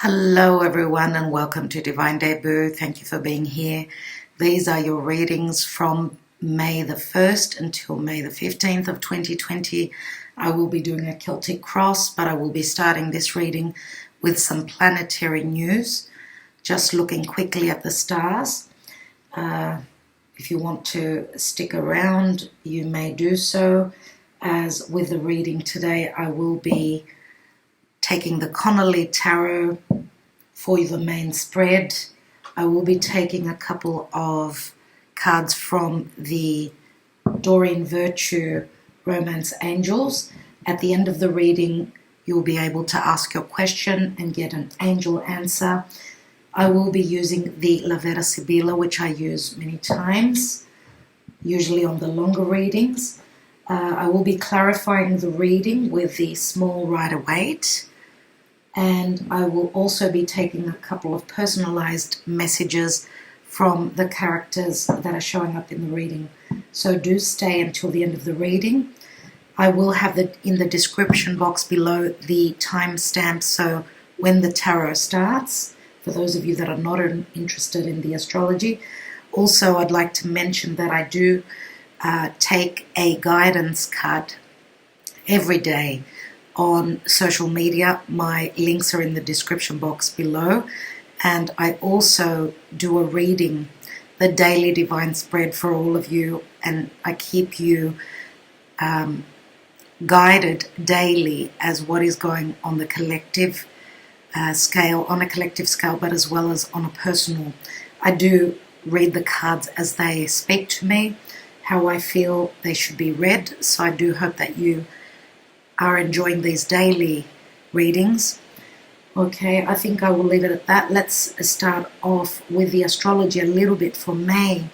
Hello everyone and welcome to Divine Debut. Thank you for being here. These are your readings from May the 1st until May the 15th of 2020. I will be doing a Celtic cross, but I will be starting this reading with some planetary news. Just looking quickly at the stars. If you want to stick around, you may do so. As with the reading today, I will be taking the Connolly tarot for the main spread. I will be taking a couple of cards from the Doreen Virtue Romance Angels. At the end of the reading, you'll be able to ask your question and get an angel answer. I will be using the Vera Sibilla, which I use many times, usually on the longer readings. I will be clarifying the reading with the small Rider-Waite. And I will also be taking a couple of personalized messages from the characters that are showing up in the reading. So do stay until the end of the reading. I will have in the description box below the timestamp, so when the tarot starts, for those of you that are not interested in the astrology. Also, I'd like to mention that I do take a guidance card every day on social media. My links are in the description box below. And I also do a reading, the daily divine spread for all of you, and I keep you guided daily as what is going on the collective scale, but as well as on a personal. I do read the cards as they speak to me, how I feel they should be read. So I do hope that you are enjoying these daily readings. Okay, I think I will leave it at that. Let's start off with the astrology a little bit for May,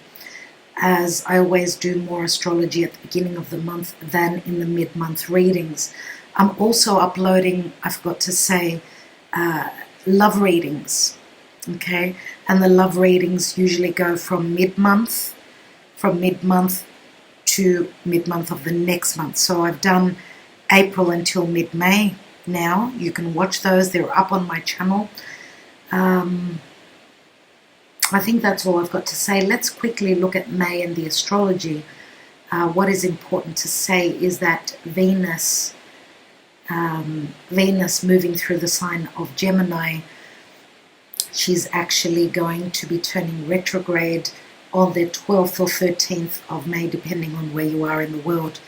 as I always do more astrology at the beginning of the month than in the mid-month readings. I'm also uploading, I forgot to say, love readings. Okay, and the love readings usually go from mid-month to mid-month of the next month. So I've done April until mid-May now. You can watch those. They're up on my channel. I think that's all I've got to say. Let's quickly look at May and the astrology. What is important to say is that Venus moving through the sign of Gemini, she's actually going to be turning retrograde on the 12th or 13th of May, depending on where you are in the world.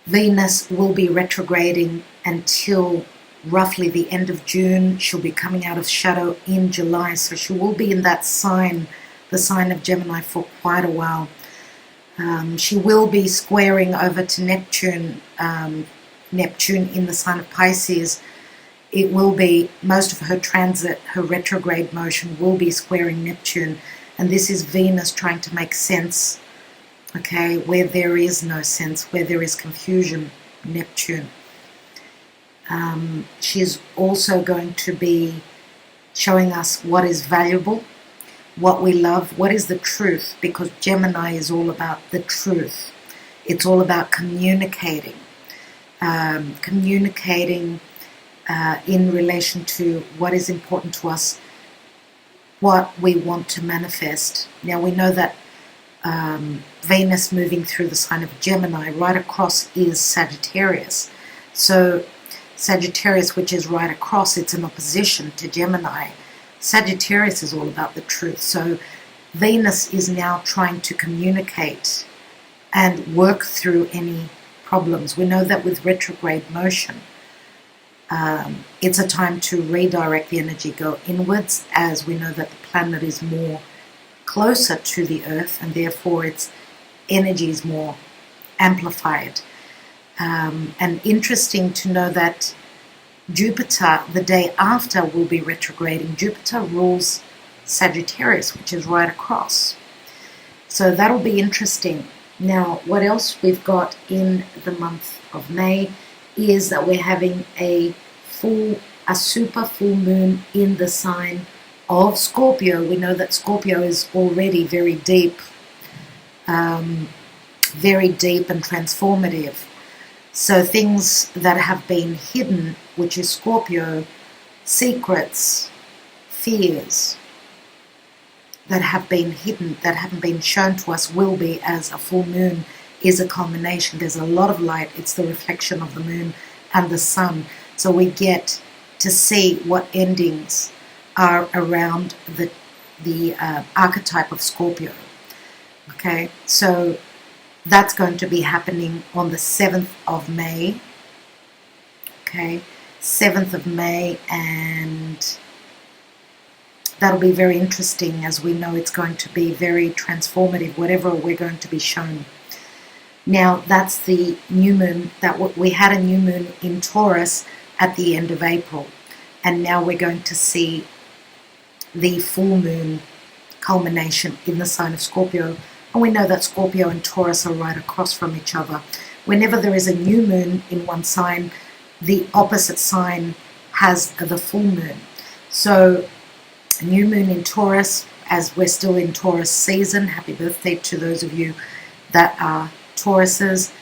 Venus will be retrograding until roughly the end of June. She'll be coming out of shadow in July, so she will be in that sign, the sign of Gemini, for quite a while. She will be squaring over to Neptune in the sign of Pisces. It will be, most of her transit, her retrograde motion will be squaring Neptune, and this is Venus trying to make sense. Okay, where there is no sense, where there is confusion, Neptune. She's also going to be showing us what is valuable, what we love, what is the truth, because Gemini is all about the truth. It's all about communicating. Communicating in relation to what is important to us, what we want to manifest. Now we know that Venus moving through the sign of Gemini, right across is Sagittarius. So Sagittarius, which is right across, it's in opposition to Gemini. Sagittarius is all about the truth. So Venus is now trying to communicate and work through any problems. We know that with retrograde motion, it's a time to redirect the energy, go inwards, as we know that the planet is more closer to the earth, and therefore its energy is more amplified. And interesting to know that Jupiter, the day after, will be retrograding. Jupiter rules Sagittarius, which is right across. So that'll be interesting. Now, what else we've got in the month of May is that we're having a super full moon in the sign of Scorpio. We know that Scorpio is already very deep and transformative. So things that have been hidden, which is Scorpio, secrets, fears that have been hidden, that haven't been shown to us, will be, as a full moon is a culmination. There's a lot of light. It's the reflection of the moon and the sun. So we get to see what endings are around the archetype of Scorpio. Okay, so that's going to be happening on the 7th of May. Okay, 7th of May, and that'll be very interesting, as we know it's going to be very transformative, whatever we're going to be shown. Now, that's the new moon. We had a new moon in Taurus at the end of April, and now we're going to see the full moon culmination in the sign of Scorpio. And we know that Scorpio and Taurus are right across from each other. Whenever there is a new moon in one sign, the opposite sign has the full moon. So, new moon in Taurus, as we're still in Taurus season, happy birthday to those of you that are Tauruses.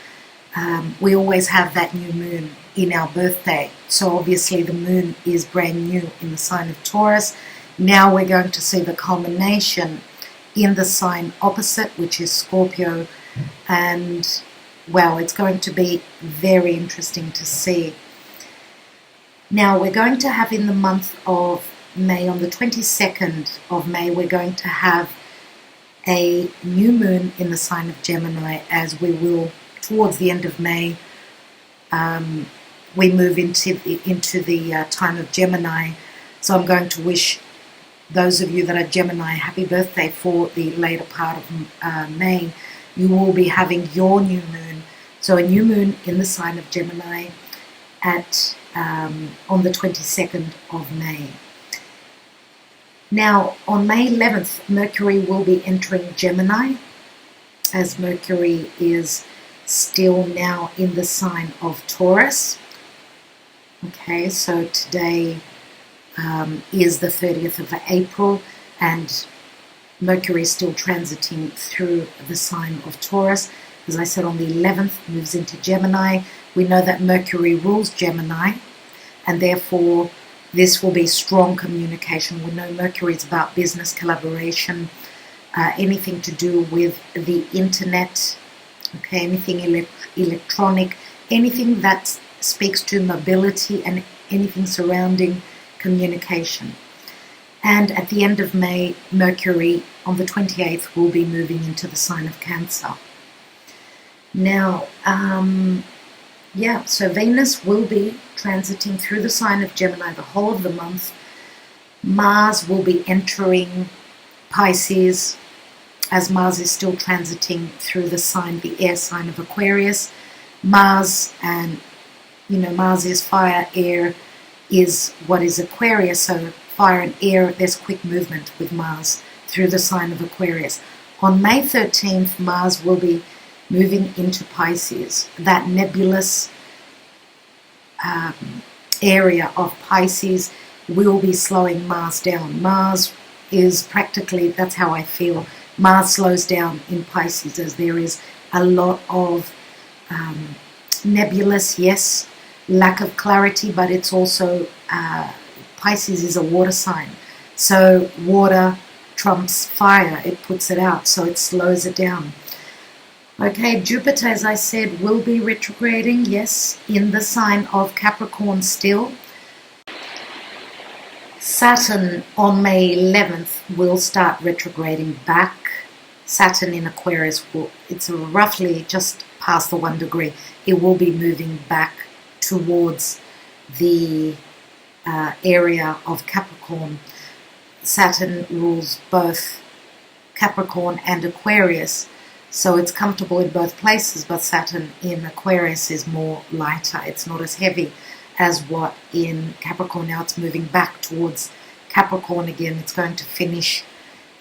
We always have that new moon in our birthday. So obviously the moon is brand new in the sign of Taurus. Now we're going to see the culmination in the sign opposite, which is Scorpio. And, well, it's going to be very interesting to see. Now we're going to have in the month of May, on the 22nd of May, we're going to have a new moon in the sign of Gemini, as we will, towards the end of May, we move into the time of Gemini. So I'm going to wish those of you that are Gemini happy birthday for the later part of May. You will be having your new moon. So a new moon in the sign of Gemini at on the 22nd of May. Now, on May 11th, Mercury will be entering Gemini, as Mercury is still now in the sign of Taurus. Okay, so today is the 30th of April, and Mercury is still transiting through the sign of Taurus. As I said, on the 11th, moves into Gemini. We know that Mercury rules Gemini, and therefore this will be strong communication. We know Mercury is about business, collaboration, anything to do with the internet, okay, anything electronic, anything that speaks to mobility, and anything surrounding communication. And at the end of May, Mercury on the 28th will be moving into the sign of Cancer. Now, so Venus will be transiting through the sign of Gemini the whole of the month. Mars will be entering Pisces, as Mars is still transiting through the air sign of Aquarius. Mars, and Mars is fire, air is what is Aquarius, so fire and air, there's quick movement with Mars through the sign of Aquarius. On May 13th, Mars will be moving into Pisces. That nebulous area of Pisces will be slowing Mars down. Mars is practically, that's how I feel, Mars slows down in Pisces, as there is a lot of nebulous, yes, lack of clarity, but it's also, Pisces is a water sign. So water trumps fire, it puts it out, so it slows it down. Okay, Jupiter, as I said, will be retrograding, yes, in the sign of Capricorn still. Saturn on May 11th will start retrograding back. Saturn in Aquarius, it's roughly just past the 1 degree. It will be moving back towards the area of Capricorn. Saturn rules both Capricorn and Aquarius, so it's comfortable in both places, but Saturn in Aquarius is more lighter. It's not as heavy as what in Capricorn. Now it's moving back towards Capricorn again. It's going to finish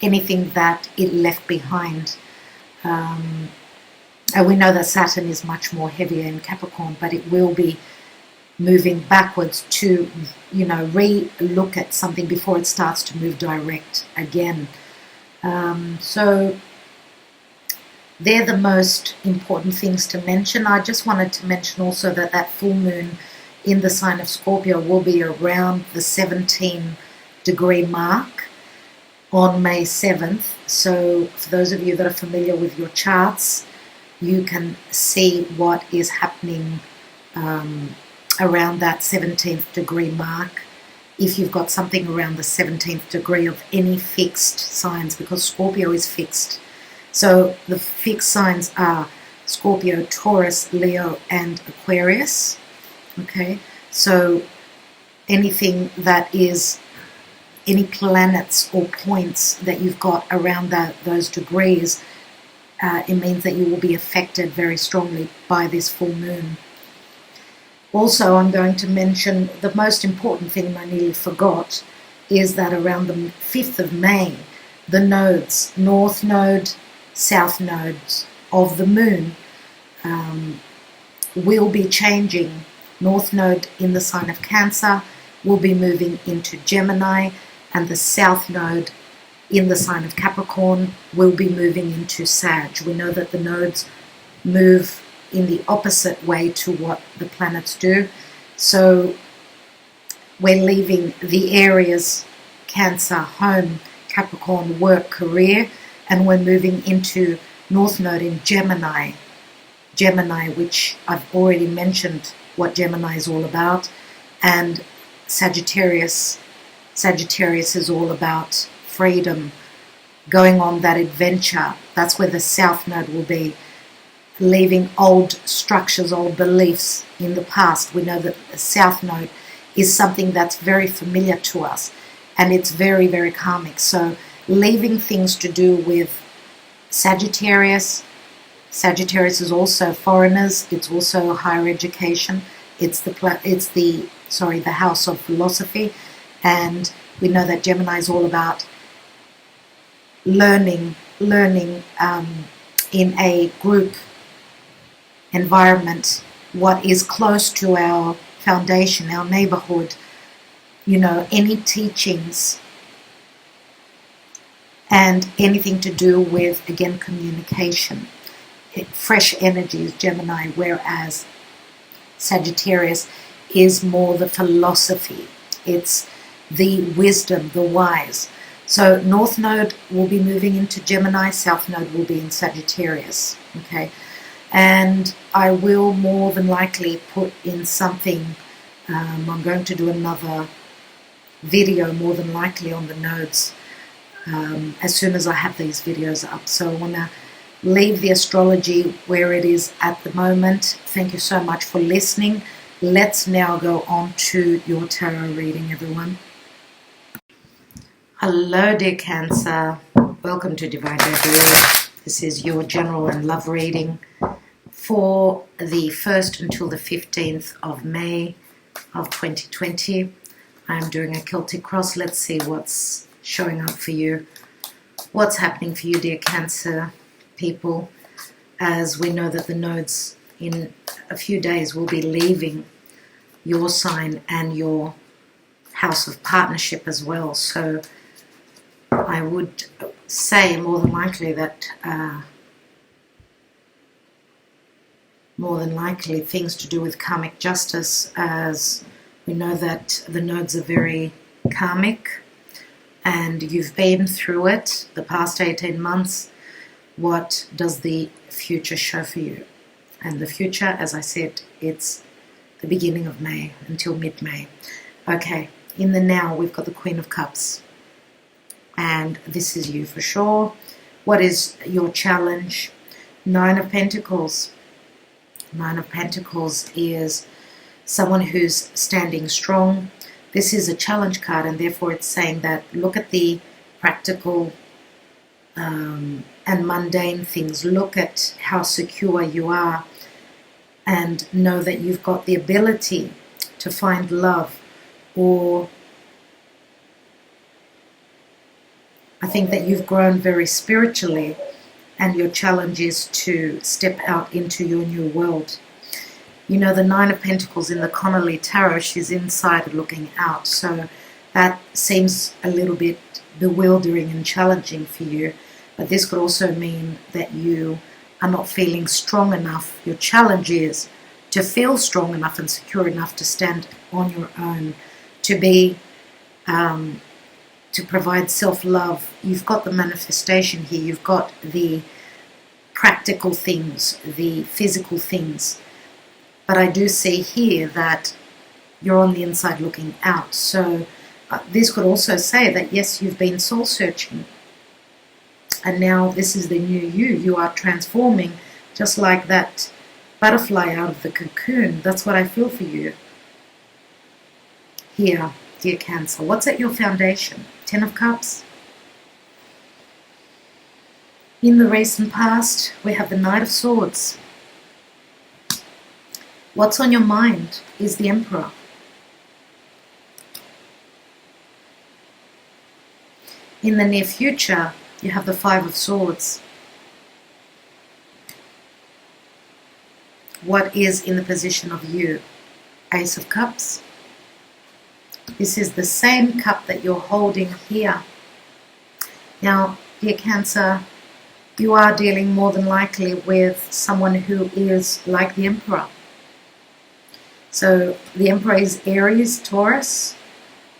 anything that it left behind. And we know that Saturn is much more heavier in Capricorn, but it will be moving backwards to, re-look at something before it starts to move direct again. So they're the most important things to mention. I just wanted to mention also that full moon in the sign of Scorpio will be around the 17-degree mark on May 7th. So for those of you that are familiar with your charts, you can see what is happening around that 17th degree mark. If you've got something around the 17th degree of any fixed signs, because Scorpio is fixed. So the fixed signs are Scorpio, Taurus, Leo, and Aquarius. Okay, so anything that is any planets or points that you've got around those degrees, it means that you will be affected very strongly by this full moon. Also, I'm going to mention the most important thing I nearly forgot is that around the 5th of May, the nodes, North Node, South Nodes of the moon will be changing. North Node in the sign of Cancer will be moving into Gemini, and the South Node in the sign of Capricorn will be moving into Sag. We know that the nodes move in the opposite way to what the planets do. So we're leaving the areas Cancer, home, Capricorn, work, career, and we're moving into North Node in Gemini, which I've already mentioned what Gemini is all about, and Sagittarius is all about freedom, going on that adventure. That's where the South Node will be, leaving old structures, old beliefs in the past. We know that the South Node is something that's very familiar to us, and it's very, very karmic. So leaving things to do with Sagittarius. Sagittarius is also foreigners. It's also higher education. It's the house of philosophy, and we know that Gemini is all about learning in a group environment, what is close to our foundation, our neighborhood, any teachings and anything to do with, again, communication. Fresh energy is Gemini, whereas Sagittarius is more the philosophy. It's the wisdom, the wise. So North Node will be moving into Gemini, South Node will be in Sagittarius. Okay, and I will more than likely put in something. I'm going to do another video more than likely on the nodes as soon as I have these videos up. So I want to leave the astrology where it is at the moment. Thank you so much for listening. Let's now go on to your tarot reading, everyone. Hello, dear Cancer. Welcome to Divine Debut. This is your general and love reading for the 1st until the 15th of May of 2020. I'm doing a Celtic cross. Let's see what's showing up for you. What's happening for you, dear Cancer people, as we know that the nodes in a few days will be leaving your sign and your house of partnership as well. So I would say more than likely that things to do with karmic justice, as we know that the nodes are very karmic and you've been through it the past 18 months. What does the future show for you? And the future, as I said, it's the beginning of May until mid-May. Okay, in the now, we've got the Queen of Cups. And this is you for sure. What is your challenge? 9 of Pentacles. 9 of Pentacles is someone who's standing strong. This is a challenge card, and therefore it's saying that look at the practical and mundane things. Look at how secure you are and know that you've got the ability to find love, or I think that you've grown very spiritually and your challenge is to step out into your new world. You know, the 9 of Pentacles in the Connolly tarot, she's inside looking out. So that seems a little bit bewildering and challenging for you. But this could also mean that you are not feeling strong enough. Your challenge is to feel strong enough and secure enough to stand on your own, to be to provide self-love. You've got the manifestation here, you've got the practical things, the physical things. But I do see here that you're on the inside looking out. So this could also say that, yes, you've been soul searching. And now this is the new you. You are transforming just like that butterfly out of the cocoon. That's what I feel for you. Here, dear Cancer, what's at your foundation? 10 of Cups. In the recent past, we have the Knight of Swords. What's on your mind is the Emperor. In the near future, you have the Five of Swords. What is in the position of you? Ace of Cups. This is the same cup that you're holding here. Now, dear Cancer, you are dealing more than likely with someone who is like the Emperor. So the Emperor is Aries, Taurus.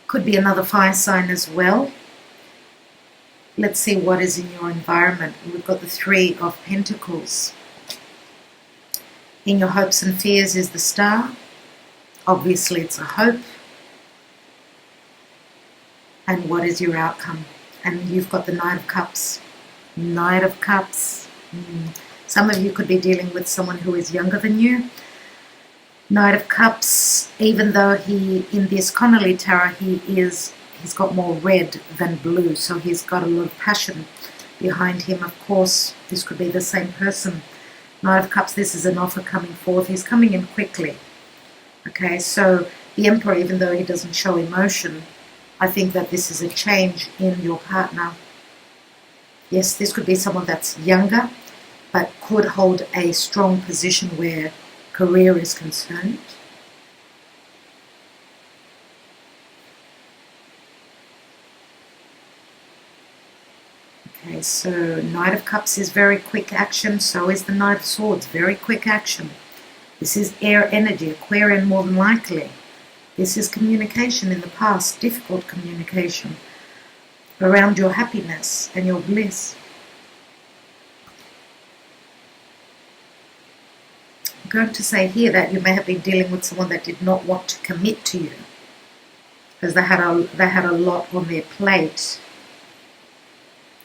Could be another fire sign as well. Let's see what is in your environment. We've got the Three of Pentacles. In your hopes and fears is the Star. Obviously it's a hope. And what is your outcome? And you've got the Knight of Cups. Knight of Cups. Some of you could be dealing with someone who is younger than you. Knight of Cups, even though he, in this Connolly tarot, he's got more red than blue, so he's got a lot of passion behind him. Of course, this could be the same person. Knight of Cups, this is an offer coming forth. He's coming in quickly. Okay, so the Emperor, even though he doesn't show emotion, I think that this is a change in your partner. Yes, this could be someone that's younger, but could hold a strong position where career is concerned. Okay, so Knight of Cups is very quick action, so is the Knight of Swords, very quick action. This is air energy, Aquarian more than likely. This is communication in the past, difficult communication around your happiness and your bliss. I'm going to say here that you may have been dealing with someone that did not want to commit to you because they had a lot on their plate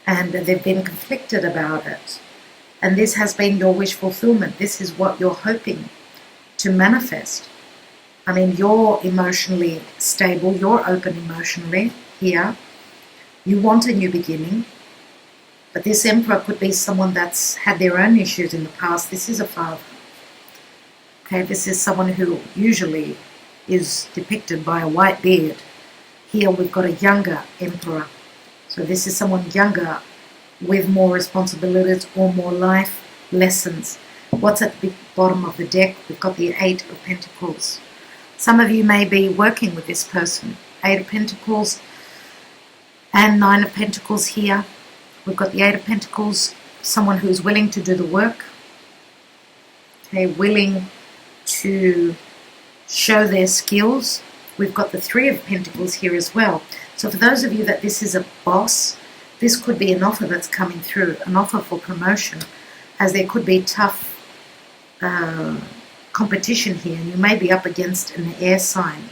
and they've been conflicted about it. And this has been your wish fulfillment. This is what you're hoping to manifest. I mean, you're emotionally stable, you're open emotionally here. You want a new beginning, but this Emperor could be someone that's had their own issues in the past. This is a father. Okay, this is someone who usually is depicted by a white beard. Here we've got a younger Emperor. So this is someone younger with more responsibilities or more life lessons. What's at the bottom of the deck? We've got the Eight of Pentacles. Some of you may be working with this person. Eight of Pentacles and Nine of Pentacles here. We've got the Eight of Pentacles, someone who's willing to do the work. Okay, willing to show their skills. We've got the Three of Pentacles here as well. So for those of you that this is a boss, this could be an offer that's coming through, an offer for promotion, as there could be tough competition here, and you may be up against an air sign.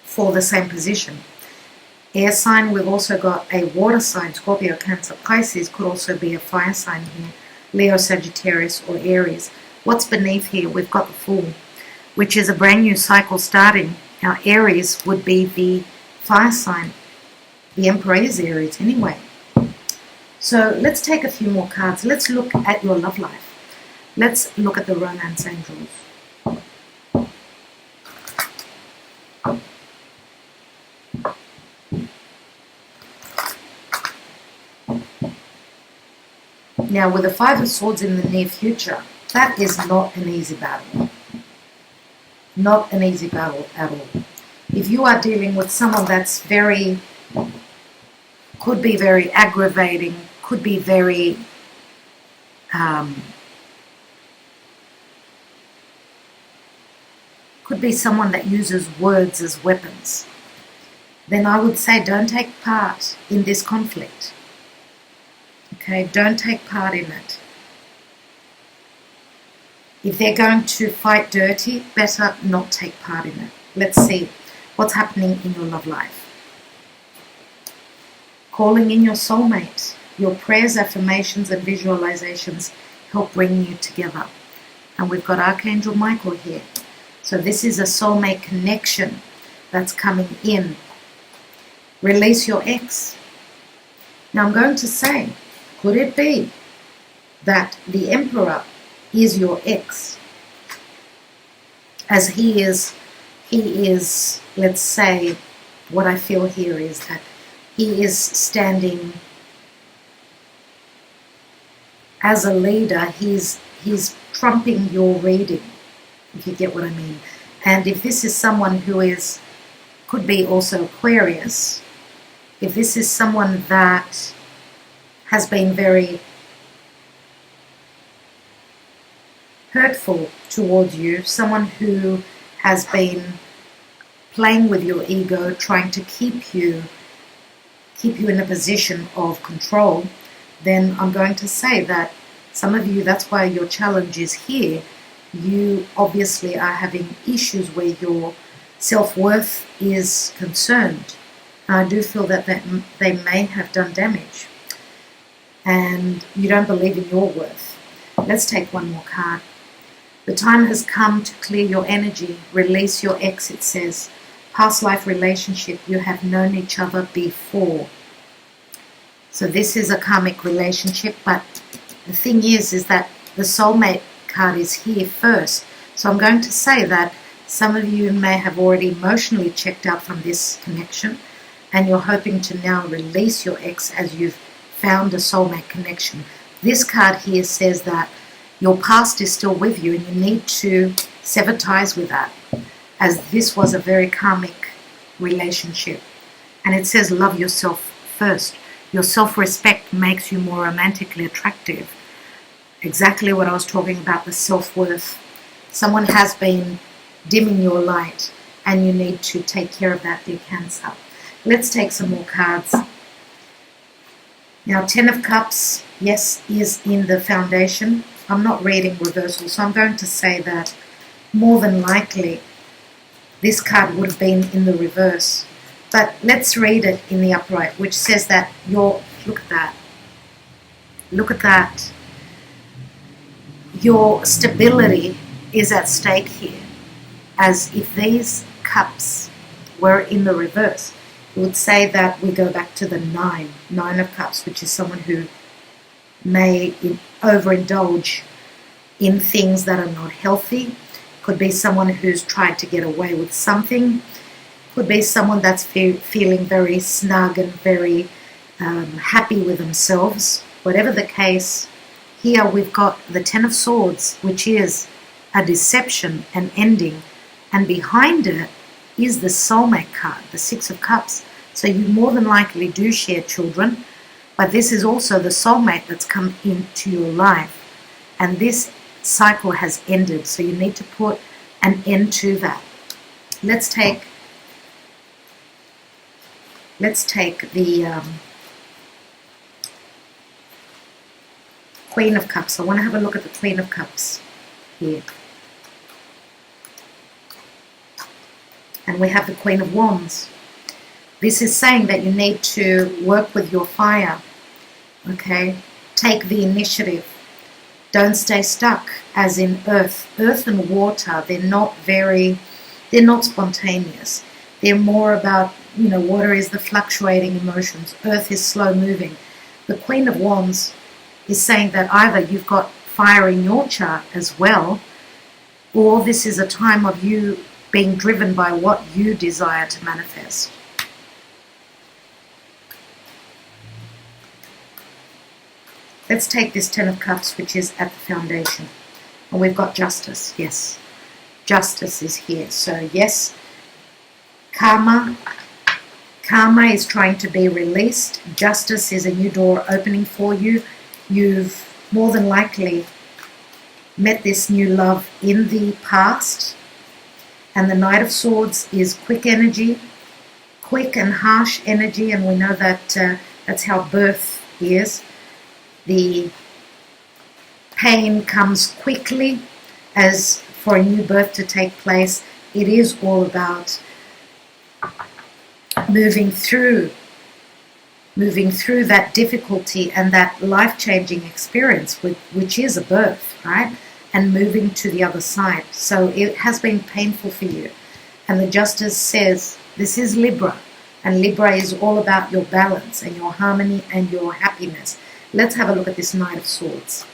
For the same position. Air sign, we've also got a water sign, Scorpio, Cancer, Pisces, could also be a fire sign here, Leo, Sagittarius or Aries. What's beneath here? We've got the Fool, which is a brand new cycle starting. Now Aries would be the fire sign. The Emperor is Aries anyway. So let's take a few more cards. Let's look at your love life. Let's look at the romance angels. Now with the Five of Swords in the near future, that is not an easy battle. Not an easy battle at all. If you are dealing with someone that's could be very aggravating, could be very could be someone that uses words as weapons, then I would say don't take part in this conflict. Okay, don't take part in it. If they're going to fight dirty, better not take part in it. Let's see what's happening in your love life. Calling in your soulmate. Your prayers, affirmations, and visualizations help bring you together. And we've got Archangel Michael here. So this is a soulmate connection that's coming in. Release your ex. Now I'm going to say, could it be that the Emperor is your ex? As he is, let's say, what I feel here is that he is standing as a leader. He's trumping your reading, if you get what I mean. And if this is someone who could be also Aquarius, if this is someone that has been very hurtful towards you, someone who has been playing with your ego, trying to keep you in a position of control, then I'm going to say that some of you, that's why your challenge is here. You obviously are having issues where your self-worth is concerned. And I do feel that they may have done damage. And you don't believe in your worth. Let's take one more card. The time has come to clear your energy. Release your ex, it says. Past life relationship, you have known each other before. So this is a karmic relationship, but the thing is that the soulmate card is here first. So I'm going to say that some of you may have already emotionally checked out from this connection, and you're hoping to now release your ex as you've found a soulmate connection. This card here says that your past is still with you and you need to sever ties with that, as this was a very karmic relationship. And it says love yourself first. Your self-respect makes you more romantically attractive. Exactly what I was talking about, the self-worth. Someone has been dimming your light and you need to take care of that, dear Cancer. Let's take some more cards. Now, Ten of Cups, yes, is in the foundation. I'm not reading reversal, so I'm going to say that more than likely this card would have been in the reverse. But let's read it in the upright, which says that look at that. Your stability is at stake here. As if these cups were in the reverse, it would say that we go back to the Nine of Cups, which is someone who may overindulge in things that are not healthy. Could be someone who's tried to get away with something. Could be someone that's feeling very snug and very happy with themselves. Whatever the case, here we've got the Ten of Swords, which is a deception, an ending. And behind it is the soulmate card, the Six of Cups. So you more than likely do share children, but this is also the soulmate that's come into your life. And this cycle has ended, so you need to put an end to that. Let's take the Queen of Cups. I want to have a look at the Queen of Cups here. And we have the Queen of Wands. This is saying that you need to work with your fire. Okay? Take the initiative. Don't stay stuck, as in earth. Earth and water, they're not spontaneous. They're more about, water is the fluctuating emotions. Earth is slow moving. The Queen of Wands is saying that either you've got fire in your chart as well, or this is a time of you being driven by what you desire to manifest. Let's take this Ten of Cups, which is at the foundation. And we've got Justice. Yes, Justice is here. So yes, karma is trying to be released. Justice is a new door opening for you. You've more than likely met this new love in the past. And the Knight of Swords is quick energy, quick and harsh energy, and we know that that's how birth is. The pain comes quickly. As for a new birth to take place, it is all about moving through that difficulty and that life-changing experience, which is a birth, right? And moving to the other side. So it has been painful for you. And the Justice says, this is Libra. And Libra is all about your balance and your harmony and your happiness. Let's have a look at this Knight of Swords.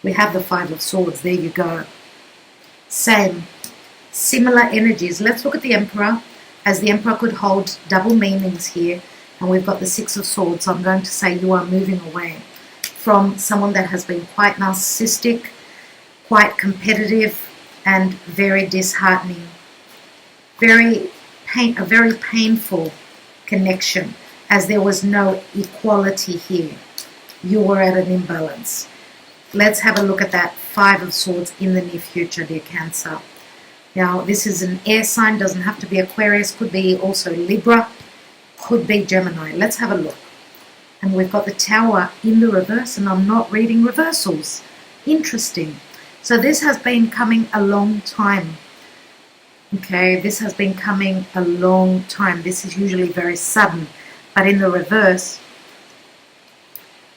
We have the Five of Swords. There you go. Same. Similar energies. Let's look at the Emperor, as the Emperor could hold double meanings here. And we've got the Six of Swords. So I'm going to say you are moving away from someone that has been quite narcissistic, quite competitive, and very disheartening. A very painful connection, as there was no equality here. You were at an imbalance. Let's have a look at that Five of Swords in the near future, dear Cancer. Now, this is an air sign, doesn't have to be Aquarius, could be also Libra, could be Gemini. Let's have a look. And we've got the Tower in the reverse, and I'm not reading reversals. Interesting. So this has been coming a long time. Okay, this has been coming a long time. This is usually very sudden. But in the reverse,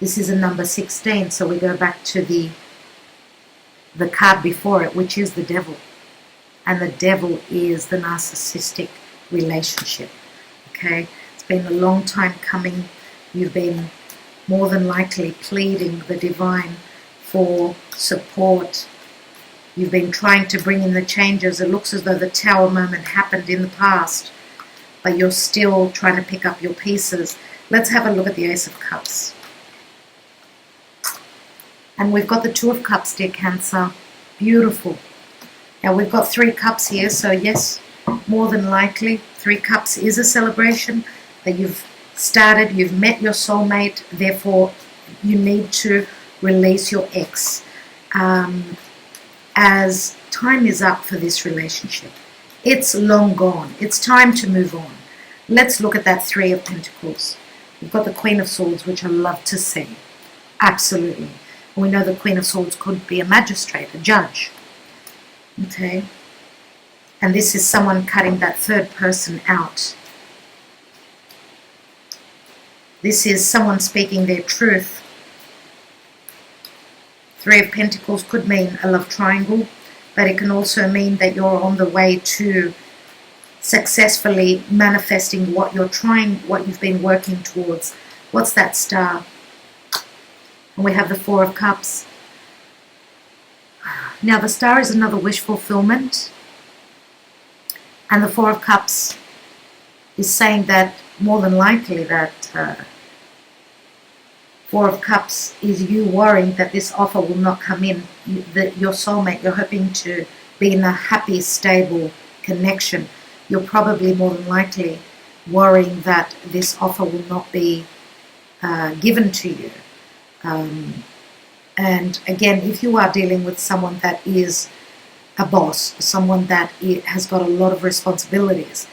this is a number 16. So we go back to the card before it, which is the Devil. And the Devil is the narcissistic relationship. Okay, it's been a long time coming. You've been more than likely pleading the divine for support. You've been trying to bring in the changes. It looks as though the Tower moment happened in the past, but you're still trying to pick up your pieces. Let's have a look at the Ace of Cups. And we've got the Two of Cups, dear Cancer. Beautiful. Now we've got 3 cups here, so yes, more than likely 3 cups is a celebration that you've started, you've met your soulmate, therefore you need to release your ex. As time is up for this relationship. It's long gone. It's time to move on. Let's look at that Three of Pentacles. We've got the Queen of Swords, which I love to see. Absolutely. We know the Queen of Swords could be a magistrate, a judge. Okay. And this is someone cutting that third person out. This is someone speaking their truth. Three of Pentacles could mean a love triangle, but it can also mean that you're on the way to successfully manifesting what you've been working towards. What's that star? And we have the Four of Cups. Now the star is another wish fulfillment, and the Four of Cups is saying that more than likely that Four of Cups is you worrying that this offer will not come in. Your soulmate, you're hoping to be in a happy, stable connection. You're probably more than likely worrying that this offer will not be given to you. And again, if you are dealing with someone that is a boss, someone that has got a lot of responsibilities,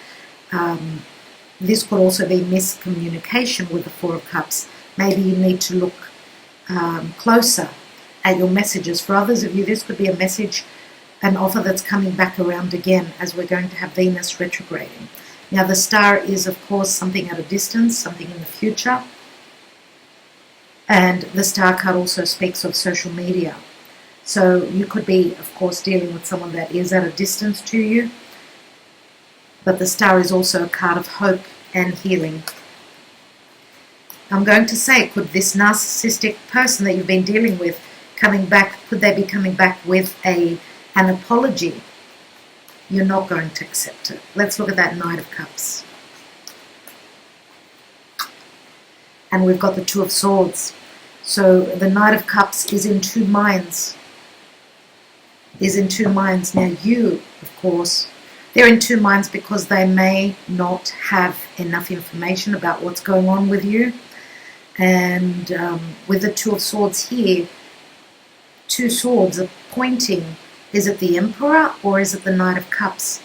this could also be miscommunication with the Four of Cups. Maybe you need to look closer at your messages. For others of you, this could be a message, an offer that's coming back around again, as we're going to have Venus retrograding. Now the star is, of course, something at a distance, something in the future. And the star card also speaks of social media. So you could be, of course, dealing with someone that is at a distance to you. But the star is also a card of hope and healing. I'm going to say, could this narcissistic person that you've been dealing with coming back, could they be coming back with an apology? You're not going to accept it. Let's look at that Knight of Cups. And we've got the Two of Swords. So the Knight of Cups is in two minds. Now you, of course, they're in two minds because they may not have enough information about what's going on with you. And with the Two of Swords here, two swords are pointing. Is it the Emperor or is it the Knight of Cups?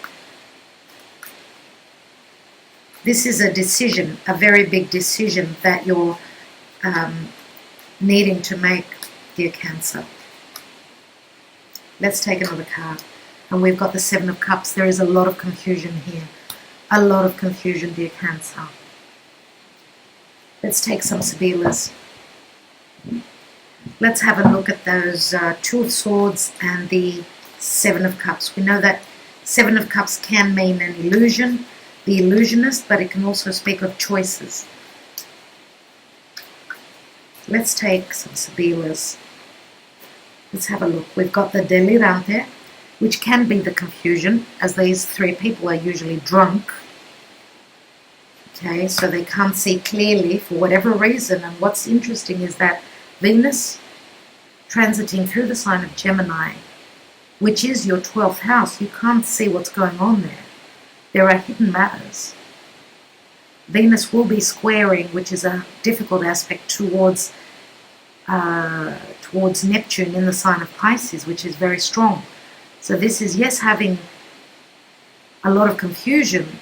This is a decision, a very big decision that you're needing to make, dear Cancer. Let's take another card. And we've got the Seven of Cups. There is a lot of confusion here. A lot of confusion, dear Cancer. Let's take some Sibillas. Let's have a look at those Two of Swords and the Seven of Cups. We know that Seven of Cups can mean an illusion, the illusionist, but it can also speak of choices. Let's take some Sibillas. Let's have a look. We've got the Delirante, which can be the confusion, as these three people are usually drunk. Okay, so they can't see clearly for whatever reason. And what's interesting is that Venus transiting through the sign of Gemini, which is your 12th house, you can't see what's going on there. There are hidden matters. Venus will be squaring, which is a difficult aspect, towards Neptune in the sign of Pisces, which is very strong. So this is, yes, having a lot of confusion,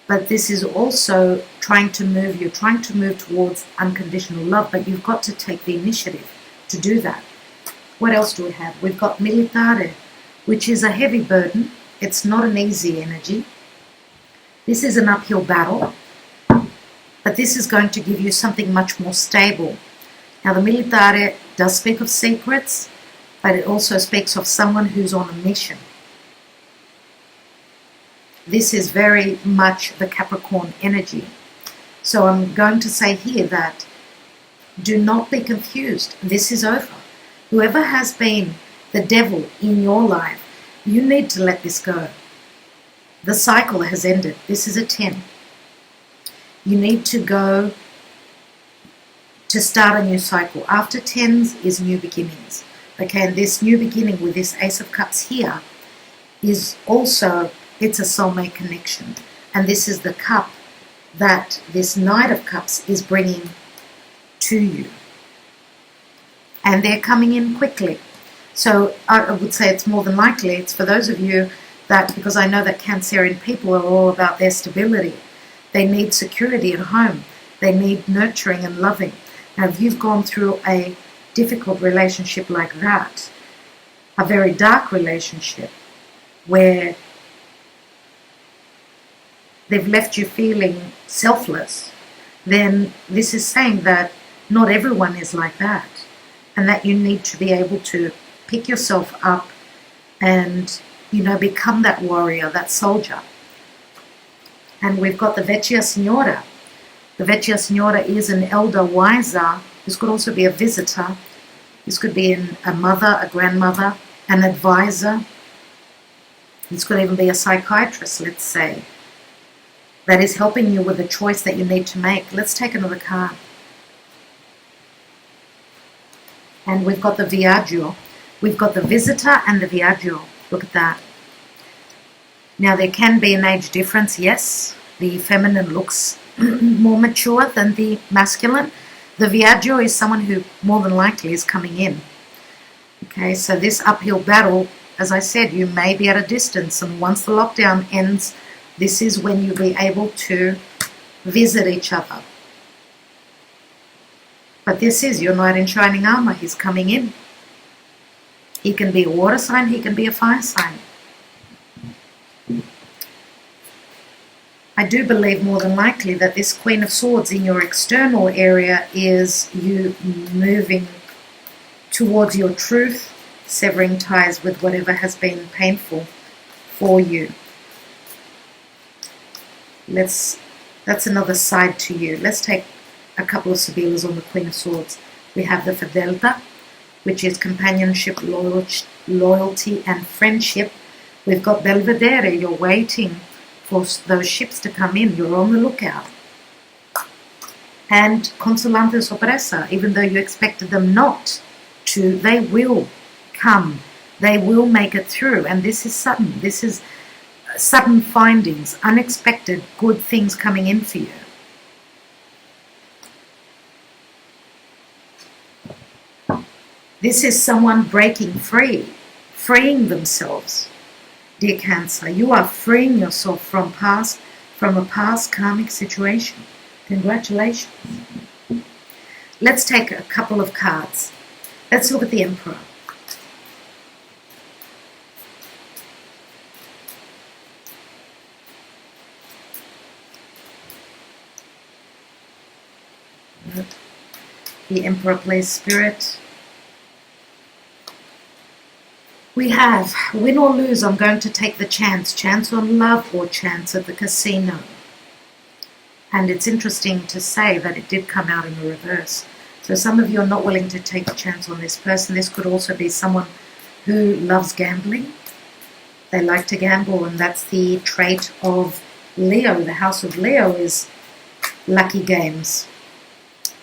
but this is also you're trying to move towards unconditional love, but you've got to take the initiative to do that. What else do we have? We've got Militare, which is a heavy burden. It's not an easy energy. This is an uphill battle, but this is going to give you something much more stable. Now, the Militare does speak of secrets, but it also speaks of someone who's on a mission. This is very much the Capricorn energy. So I'm going to say here that do not be confused. This is over. Whoever has been the devil in your life, you need to let this go. The cycle has ended. This is a 10. You need to go to start a new cycle. After 10s is new beginnings. Okay, and this new beginning with this Ace of Cups here is also, it's a soulmate connection. And this is the cup that this Knight of Cups is bringing to you. And they're coming in quickly. So I would say it's more than likely, it's for those of you that, because I know that Cancerian people are all about their stability. They need security at home. They need nurturing and loving. Now, if you've gone through a difficult relationship like that, a very dark relationship, where they've left you feeling selfless, then this is saying that not everyone is like that, and that you need to be able to pick yourself up and, become that warrior, that soldier. And we've got the Vecchia Signora. The Vecchia Signora is an elder wiser. This could also be a visitor. This could be a mother, a grandmother, an advisor. This could even be a psychiatrist, let's say, that is helping you with a choice that you need to make. Let's take another card. And we've got the Viaggio. We've got the visitor and the Viaggio. Look at that. Now, there can be an age difference, yes. The feminine looks more mature than the masculine. The Viaggio is someone who more than likely is coming in. Okay, so this uphill battle, as I said, you may be at a distance, and once the lockdown ends, this is when you'll be able to visit each other. But this is your knight in shining armor. He's coming in. He can be a water sign, he can be a fire sign. I do believe more than likely that this Queen of Swords in your external area is you moving towards your truth, severing ties with whatever has been painful for you. That's another side to you. Let's take a couple of Sibillas on the Queen of Swords. We have the Fedelta, which is companionship, loyalty, and friendship. We've got Belvedere. You're waiting for those ships to come in. You're on the lookout. And Consolante Sorpresa, even though you expected them not to, they will come. They will make it through. And this is sudden. This is sudden findings, unexpected good things coming in for you. This is someone breaking free, freeing themselves. Dear Cancer, you are freeing yourself from a past karmic situation. Congratulations. Let's take a couple of cards. Let's look at the Emperor. The Emperor plays Spirit. We have, win or lose, I'm going to take the chance. Chance on love or chance at the casino. And it's interesting to say that it did come out in the reverse. So some of you are not willing to take a chance on this person. This could also be someone who loves gambling. They like to gamble, and that's the trait of Leo. The house of Leo is lucky games.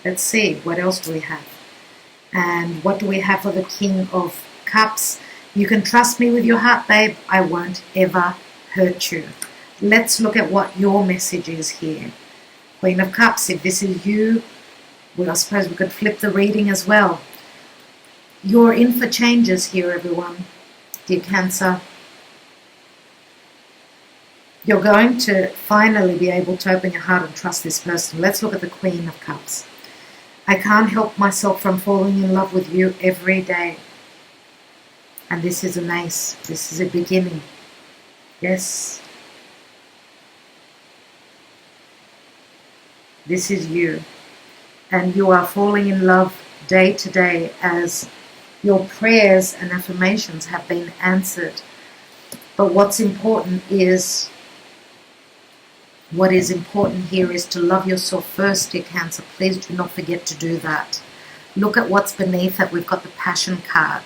Let's see, what else do we have? And what do we have for the King of Cups? You can trust me with your heart, babe. I won't ever hurt you. Let's look at what your message is here. Queen of Cups, if this is you, well, I suppose we could flip the reading as well. You're in for changes here, everyone. Dear Cancer, you're going to finally be able to open your heart and trust this person. Let's look at the Queen of Cups. I can't help myself from falling in love with you every day. And this is an ace. This is a beginning. Yes. This is you. And you are falling in love day to day as your prayers and affirmations have been answered. But what is important here is to love yourself first, dear Cancer. Please do not forget to do that. Look at what's beneath it. We've got the Passion card.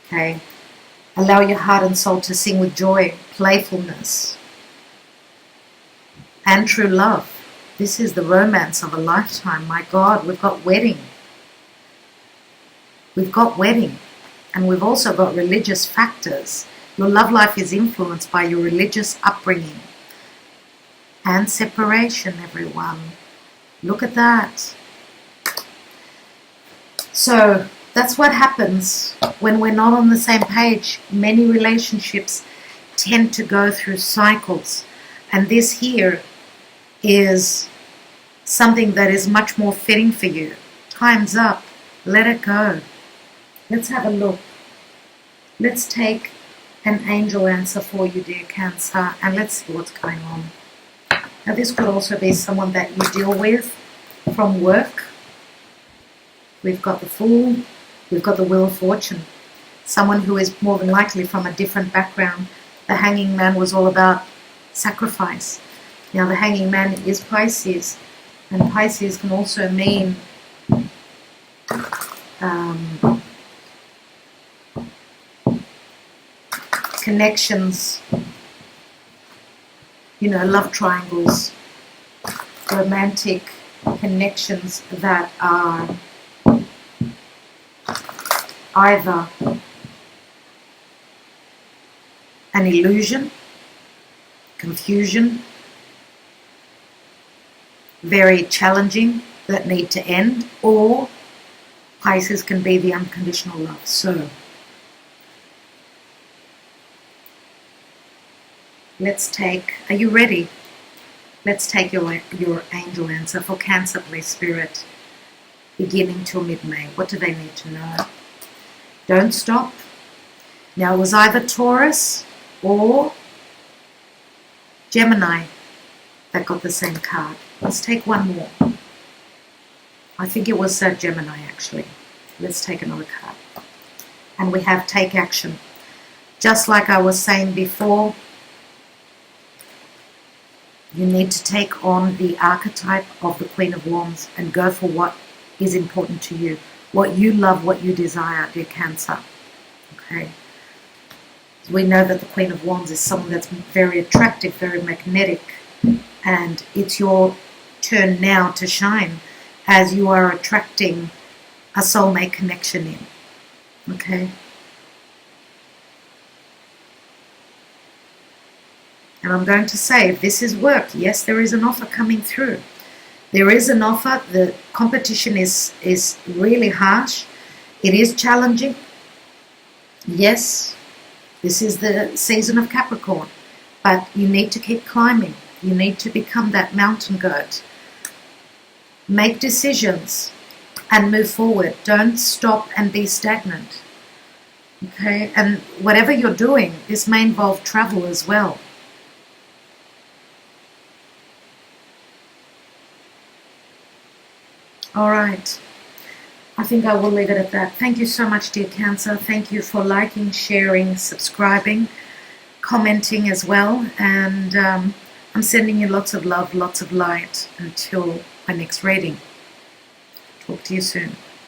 Okay. Allow your heart and soul to sing with joy, playfulness, and true love. This is the romance of a lifetime. My God, we've got wedding. We've got wedding. And we've also got religious factors. Your love life is influenced by your religious upbringing. And separation, everyone. Look at that. So that's what happens when we're not on the same page. Many relationships tend to go through cycles. And this here is something that is much more fitting for you. Time's up. Let it go. Let's have a look. Let's take an angel answer for you, dear Cancer, and let's see what's going on. Now, this could also be someone that you deal with from work. We've got the Fool. We've got the Wheel of Fortune. Someone who is more than likely from a different background. The Hanging Man was all about sacrifice. Now, the Hanging Man is Pisces. And Pisces can also mean connections, love triangles, romantic connections that are either an illusion, confusion, very challenging, that need to end, or Pisces can be the unconditional love. So let's take, are you ready? Let's take your angel answer for Cancer, please, Spirit. Beginning till mid-May. What do they need to know? Don't stop. Now, it was either Taurus or Gemini that got the same card. Let's take one more. I think it was Gemini, actually. Let's take another card. And we have take action. Just like I was saying before, you need to take on the archetype of the Queen of Wands and go for what is important to you, what you love, what you desire, dear Cancer. Okay. We know that the Queen of Wands is someone that's very attractive, very magnetic, and it's your turn now to shine as you are attracting a soulmate connection in. Okay. And I'm going to say, if this is work, yes, there is an offer coming through. There is an offer. The competition is really harsh. It is challenging. Yes, this is the season of Capricorn, but you need to keep climbing. You need to become that mountain goat. Make decisions and move forward. Don't stop and be stagnant. Okay, and whatever you're doing, this may involve travel as well. All right. I think I will leave it at that. Thank you so much, dear Cancer. Thank you for liking, sharing, subscribing, commenting as well. And I'm sending you lots of love, lots of light until my next reading. Talk to you soon.